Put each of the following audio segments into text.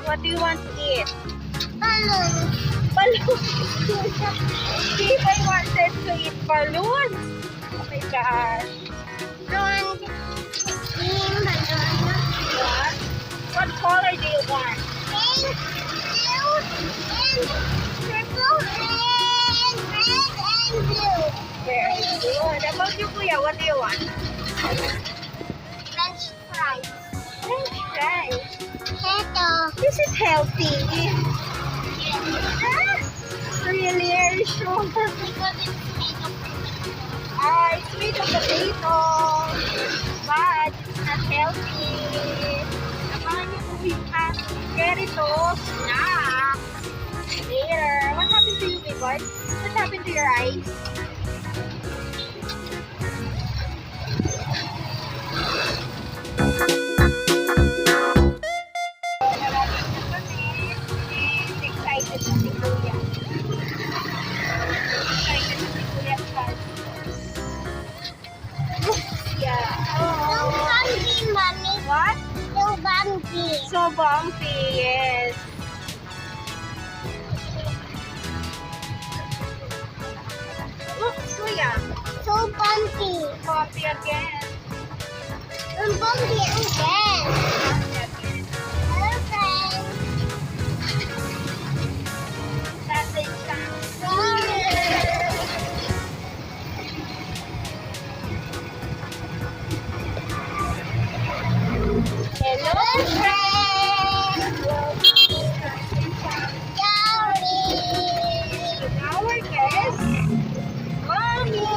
What do you want to eat? Balloon. Balloons. Tito wanted to eat balloons. Oh my gosh. Don't eat balloon. What? What color do you want? Pink, blue, and purple, and red, and blue. Very good. About you, Kuya, what do you want? French fries. French fries. KERITOH. This is healthy. Ah, really? Are you sure? Because it's made of potato. It's made of potato. But it's not healthy. Naman yung uwing at KERITOH snacks. Later. What happened to you, Bigod? What happened to your eyes? Excited na si Kuya. Excited na si Kuya Chaz. Yeah. So bumpy, mommy. What? So bumpy. So bumpy, yes. Oops, Kuya. So bumpy. Bumpy again. And bumpy again. Bumpy again. Hello, friends. Chaz&Champ. Hello, friends. Welcome to Chaz&Champ. Sorry. Our guest, Mommy.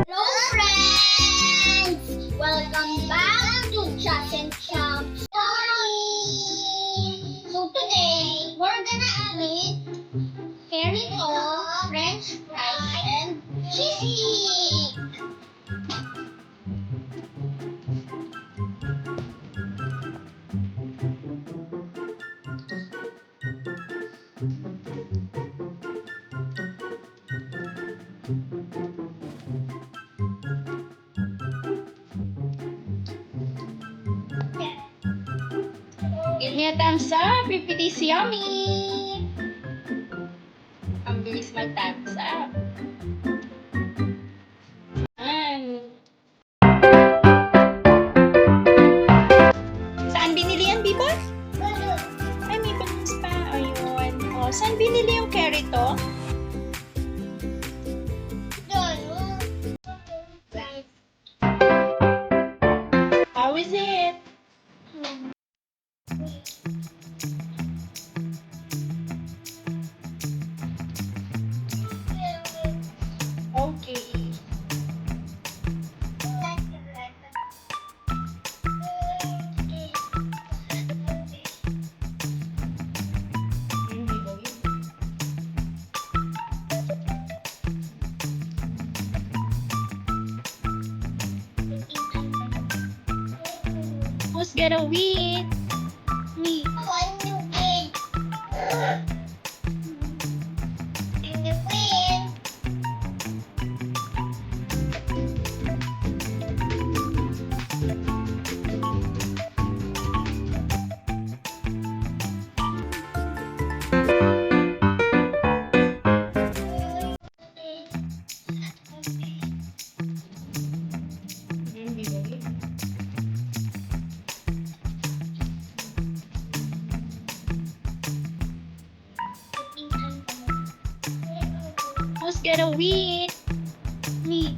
Hello, friends. Welcome back to Chaz&Champ Story. So today, we're gonna eat KERITOH, French fries, and cheesy. Give me a thumbs up if it is yummy! Ang bilis mag-thumbs up. Saan binili yan, Bibos? Ay, may balloons pa. Ayun. O, saan binili yung KERITOH? How is it? Okay. Who's gonna win? Me. Who's gonna win? Me.